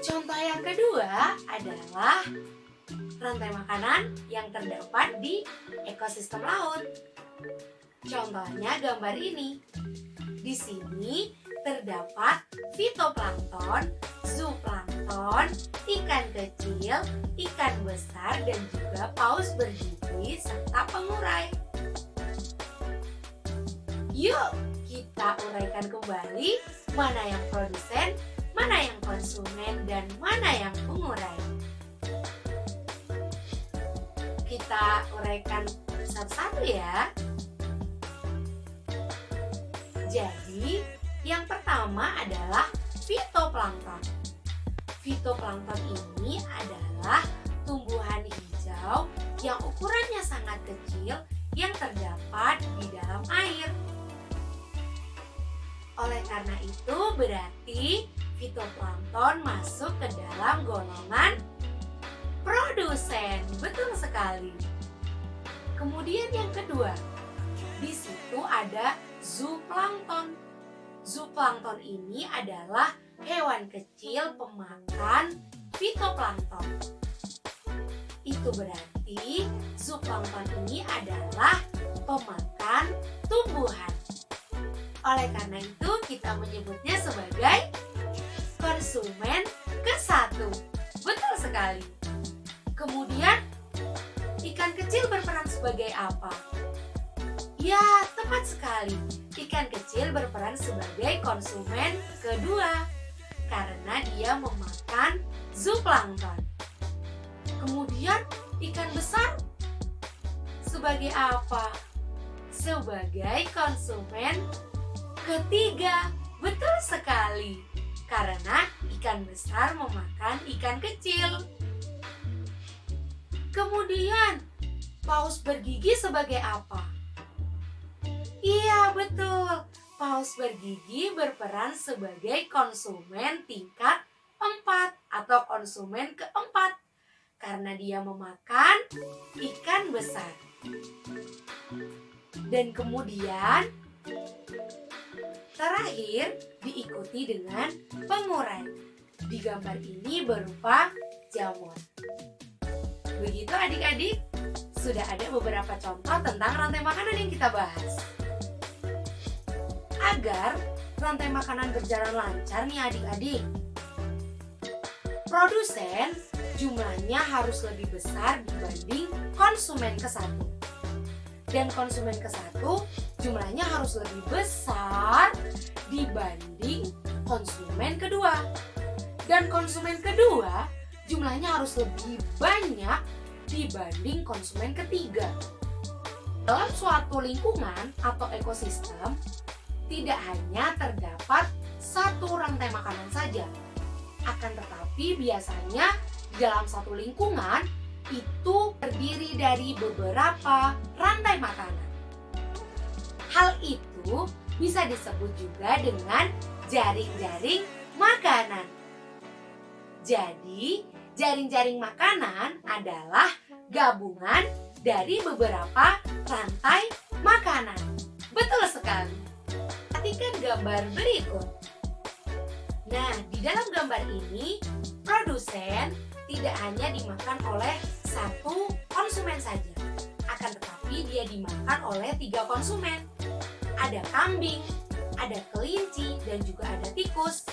Contoh yang kedua adalah rantai makanan yang terdapat di ekosistem laut. Contohnya gambar ini. Di sini terdapat fitoplankton, zooplankton, ikan kecil, ikan besar, dan juga paus bergigi serta pengurai. Yuk, kita uraikan kembali mana yang produsen, mana yang konsumen, dan mana yang pengurai. Kita uraikan satu-satu ya. Jadi, yang pertama adalah fitoplankton. Fitoplankton ini adalah tumbuhan hijau yang ukurannya sangat kecil yang terdapat di dalam air. Oleh karena itu, berarti fitoplankton masuk ke dalam golongan produsen. Betul sekali. Kemudian yang kedua, di situ ada zooplankton. Zooplankton ini adalah hewan kecil pemakan fitoplankton. Itu berarti zooplankton ini adalah pemakan tumbuhan. Oleh karena itu kita menyebutnya sebagai konsumen ke-1. Betul sekali. Kemudian ikan kecil berperan sebagai apa? Ya, tepat sekali. Ikan kecil berperan sebagai konsumen kedua karena dia memakan zooplankton. Kemudian ikan besar sebagai apa? Sebagai konsumen ketiga. Betul sekali. Karena ikan besar memakan ikan kecil. Kemudian paus bergigi sebagai apa? Iya, betul. Paus bergigi berperan sebagai konsumen tingkat 4 atau konsumen keempat karena dia memakan ikan besar. Dan kemudian terakhir diikuti dengan pengurai. Di gambar ini berupa jamur. Begitu adik-adik, sudah ada beberapa contoh tentang rantai makanan yang kita bahas. Agar rantai makanan berjalan lancar nih adik-adik, produsen jumlahnya harus lebih besar dibanding konsumen ke-1. Dan konsumen ke-1 jumlahnya harus lebih besar dibanding konsumen kedua. Dan konsumen kedua jumlahnya harus lebih banyak dibanding konsumen ketiga. Dalam suatu lingkungan atau ekosistem, tidak hanya terdapat satu rantai makanan saja. Akan tetapi biasanya di dalam satu lingkungan itu terdiri dari beberapa rantai makanan. Hal itu bisa disebut juga dengan jaring-jaring makanan. Jadi, jaring-jaring makanan adalah gabungan dari beberapa rantai makanan. Betul sekali. Perhatikan gambar berikut. Nah, di dalam gambar ini, produsen tidak hanya dimakan oleh satu konsumen saja. Akan tetapi dia dimakan oleh 3 konsumen. Ada kambing, ada kelinci, dan juga ada tikus.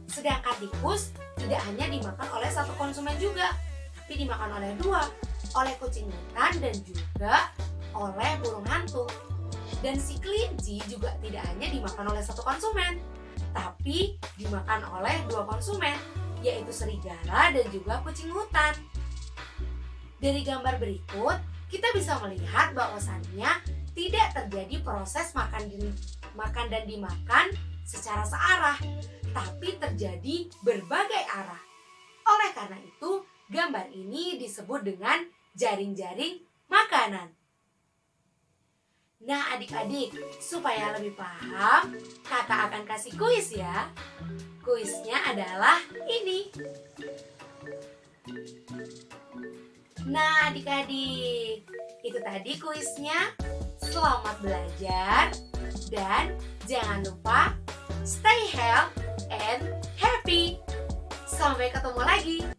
Sedangkan tikus tidak hanya dimakan oleh satu konsumen juga, tapi dimakan oleh 2, oleh kucing hutan dan juga oleh burung hantu. Dan si kelinci juga tidak hanya dimakan oleh satu konsumen, tapi dimakan oleh 2 konsumen, yaitu serigala dan juga kucing hutan. Dari gambar berikut, kita bisa melihat bahwasannya tidak terjadi proses makan dan dimakan secara searah, tapi terjadi berbagai arah. Oleh karena itu, gambar ini disebut dengan jaring-jaring makanan. Nah adik-adik, supaya lebih paham, kakak akan kasih kuis ya. Kuisnya adalah ini. Nah adik-adik, itu tadi kuisnya. Selamat belajar dan jangan lupa stay healthy and happy. Sampai ketemu lagi.